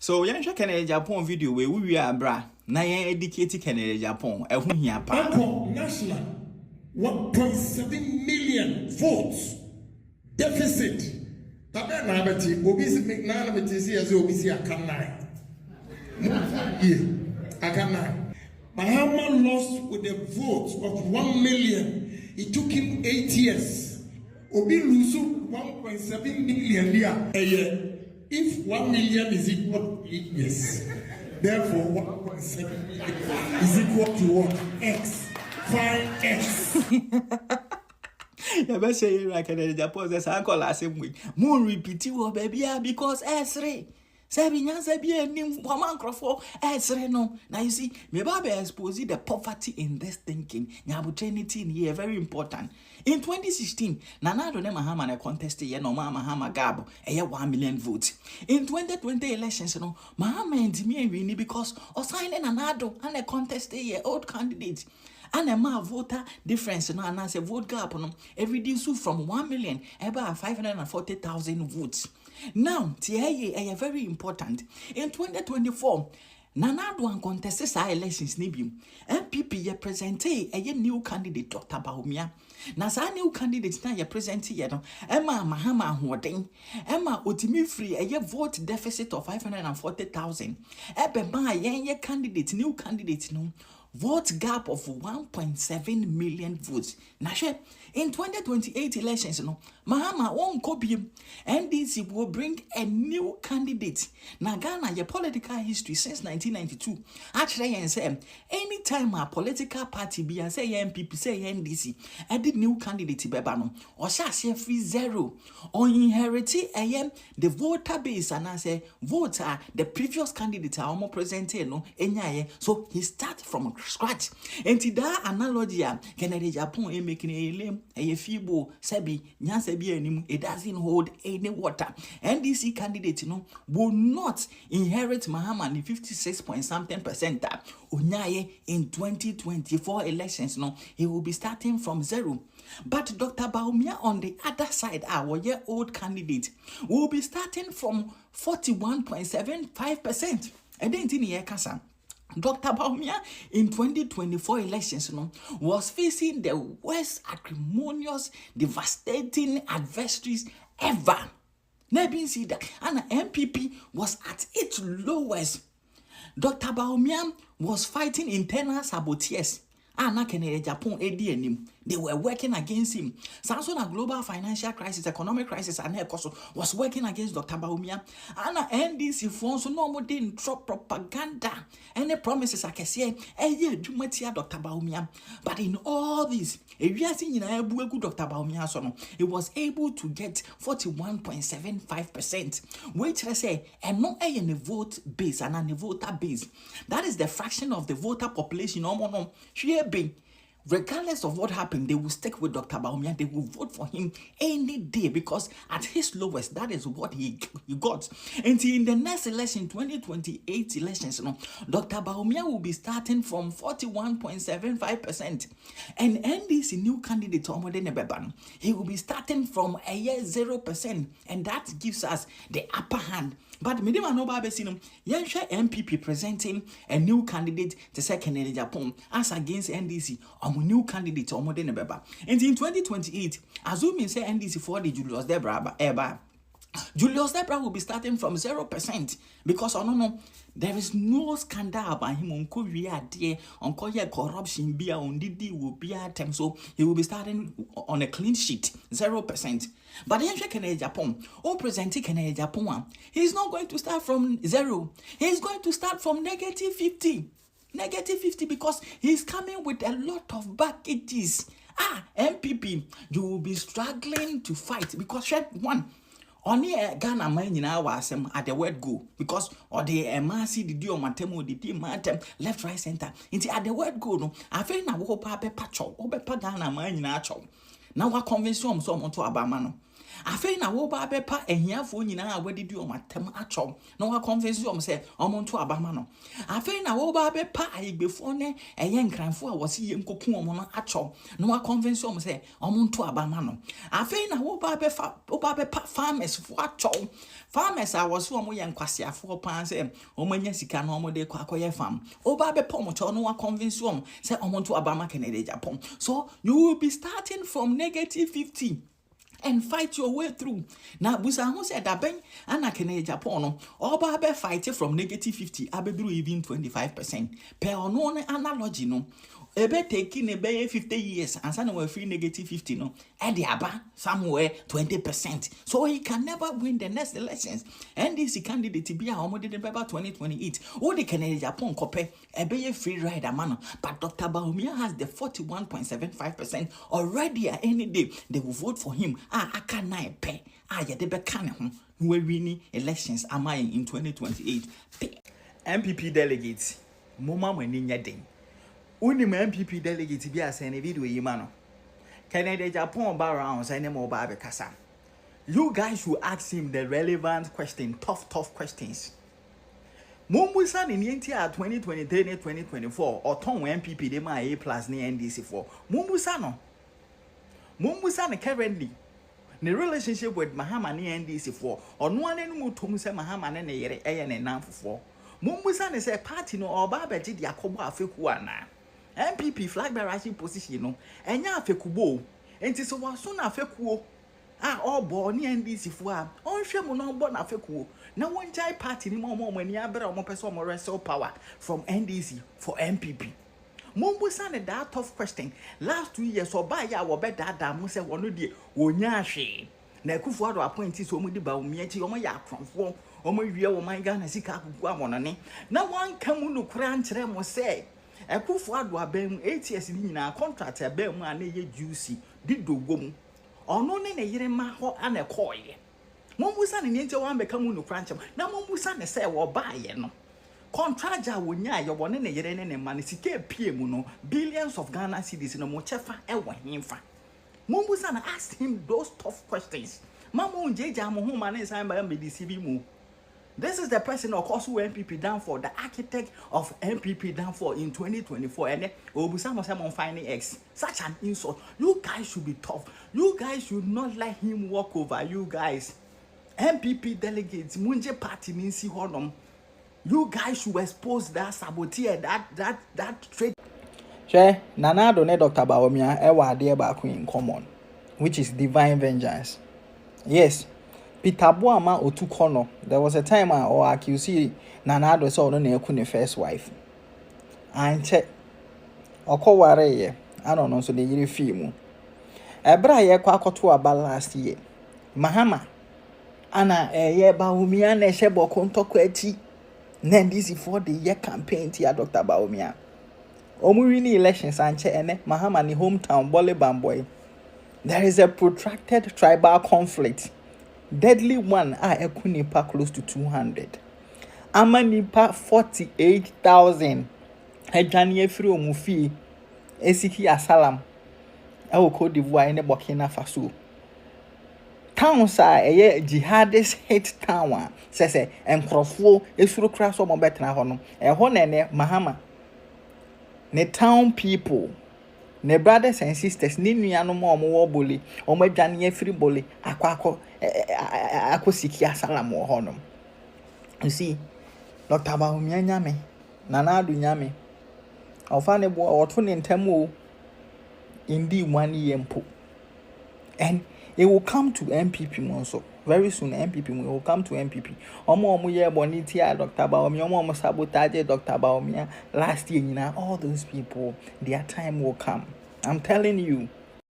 So yan Canada Japan video we are bra. Na yan educate Canada Japan. Ehun hia pa. National 1.7 million votes deficit. Tabe na beti obisi na beti si as obisi akanai. Akanai. Mahama lost with a vote of 1 million. It took him 8 years. Obi lusu 1.7 million there a year. If 1 million is equal to 8 years, therefore 1.7 million is equal to what? X. Find X. You better say like Canada Japan. There's a call last week. Moon repeat you, baby, because S3. Sabi nyansa bi anim woman crofo esre no. Now you see, me baba expose the poverty in this thinking. Nyabutrenity here very important. In 2016, Nana Addo Mahama na contest ye no Mahama Gabo 1 million votes. In 2020 elections no, Mahama ntimi win because osigning Nana Addo and a contest ye old candidate. And a ma voter difference no and as a vote gap no every day so from 1 million about 540,000 votes. Now, TIA very important. In 2024, Nana Addo contested our elections nibium. NPP ye presente a new candidate Dr. Bawumia. Na sa new candidate na ye presente ye no. Emma Mahama Hoden. Emma Otimi free a vote deficit of 540,000. Ebe ma ye candidate new candidate no. Vote gap of 1.7 million votes. Nashe, in 2028 elections, no, Mahama won't copy him. NDC will bring a new candidate. Na Ghana, your political history since 1992. Actually, I say, anytime a political party be and say NPP, say NDC, I did new candidate bebano, or shall say free zero, or inherit the voter base, and I say voter, the previous candidate are almost presented, no, so he start from scratch. And to that analogy, Canada Japan making a lame, a feeble, sabi, nyansabi anymore, it doesn't hold any water. NDC candidate, will not inherit Mahama in 56 point something percent. Unyaye in 2024 elections, he will be starting from zero. But Dr. Bawumia on the other side, our year-old candidate, will be starting from 41.75%. And then in Kasa. Dr. Bawumia in 2024 elections was facing the worst acrimonious, devastating adversaries ever. Never see that. And NPP was at its lowest. Dr. Bawumia was fighting internal saboteurs. Canada Japan they were working against him. Samson, a global financial crisis, economic crisis, and was working against Dr. Bawumia. And NDC phones no more didn't drop propaganda. Any promises I can say, Dr. Bawumia. But in all this, if you are seeing Dr. Bawumia, it was able to get 41.75%, which I say, and not a vote base and a voter base. That is the fraction of the voter population. Regardless of what happened, they will stick with Dr. Bawumia. They will vote for him any day because at his lowest, that is what he got. And in the next election, 2028 elections, Dr. Bawumia will be starting from 41.75%. And NDC new candidate, he will be starting from a year 0%. And that gives us the upper hand. But Medima no Babe Sinum, Yansha NPP presenting a new candidate to second in Japan as against NDC a new candidate or modern beba. And in 2028, assuming say NDC for the Julius Debra Eba. Julius Debra will be starting from 0% because there is no scandal about him on Korea dear on Korea corruption be on Didi will be at time, so he will be starting on a clean sheet 0%. But then Canada Japan, presenting Canada Japan, he's not going to start from 0. He's going to start from -50. -50 because he's coming with a lot of packages. MPP, you will be struggling to fight because one. Only Ghana man was at the word go because or the MRC the deal matemo the matem left right center. Into at the word go no. I feel na wo pa be pacho, wo be pa Ghana man na cho. Now what convention so on to Abamano. afei na wo ba bepa ehiafo nyina a wadidi o matem atwom na wa convince o say omo nto abama no afei na wo ba bepa ayigbefo ne eye nkranfo a wose ye nkoku omo no atwom na wa convince o say omo nto abama no afei na wo ba bepa farmers fo atwom farmers a wose omo ye nkwasiafo pan say omo anya sika na omo de kwa akoye farm wo ba bepa omo cho no wa convince o say omo nto abama Canada Japan. So you will be starting from negative 50 and fight your way through. Now, Busa who said that Ben and Canada Japan, or Babe fight from negative 50, Abedru even 25%. Per unknown analogy, no. Ebe taking a bay 50 years and somewhere free negative 50, no. And the Abba somewhere 20%. So he can never win the next elections. And this candidate to be a homo in November 2028. All the Canada Japan copy a bay free rider man. But Dr. Baumia has the 41.75% already at any day. They will vote for him. I can't pay. Yeah, they be canning we winning elections am I in 2028. NPP delegates, Moma when in your day. Only my NPP delegates be a send a video yimano. Canada Japan bar rounds any more Babe Kasa. You guys should ask him the relevant question, tough questions. Mumbusan in NTR 2023 and 2024 or Tom NPP de my A plus ni NDC for Mumbusano currently the relationship with Mahama ni NDC for or no one anymore to say Mahama and a and a for Mumbusan is a party no or Babaji Yakoba Fekuana NPP flag bearer position no and ya Fekubo and it was soon a Fekuo all born NDC for on Shamu no born a Fekuo. Now one jai party ni more when you have more person more wrestle power from NDC for NPP. Mumbusan that tough question. Last 2 years or by ya will bet that Muse one day wonyashi. Na kufu ado appointee so mu di ba omiachi omo ya akronfo omo wie o man Ghana sika akugua monone na wan kamu no kura nkyere mo say ekufu ado abem 8 years ni nyina contract abem a na ye juicy di dogom ono ne yire ma ho ana koye Mumbusan ni ntie wan be kamu no kura nkyem na Mumbusan say wo baaye no contract a wonya ye wone ne yire ne ma ne sika pie mu no billions of Ghana cedis no mo chefa e wo himfa. Mumbusan asked him those tough questions. Mamu njeja mo huma na nsan ba me deceive mu. This is the person of course who NPP down for, the architect of NPP down for in 2024 and Obusa must have on finding X. Such an insult. You guys should be tough. You guys should not let him walk over you guys. NPP delegates, Munje party means honum. You guys should expose that saboteur, that trade. Share Nana Done Dr. Baomia ewa ade ba in common, which is divine vengeance. Yes, Peter Boama Otukono. There was a time or accuse Nana do so no ne first wife. And check Okoware, I don't know so the yiri film. Ebra ye kwa koto aba last year. Mahama ana ye Baomia ne shebo kontoko eti. Nendisi for the year campaign tia Dr. Baomia. Omurini elections and ene Mahama ni hometown Bole Bamboy. There is a protracted tribal conflict. Deadly one ekunipa close to 200. Amanipa 48,000. Ejanye free omufi esiki asalam. Ewo Cote d'Ivoire ne Burkina Faso. Town sa jihadist hate town se enkrofo esuru kra so mo betena ho no ho ne Mahama ne town people ne brothers and sisters ne nuanom omo wo boli omo adwane afiri boli akosiki asalam wo ho no. You see Dr. Baumia nyame Nana Ado nyame ofane bo oto ne ntamo indi 1 year mpo, and it will come to NPP also. Very soon, NPP will come to NPP. Omo ye bonitia Dr. Baumia, omo sabotage Dr. Baumia last year. All those people, their time will come. I'm telling you,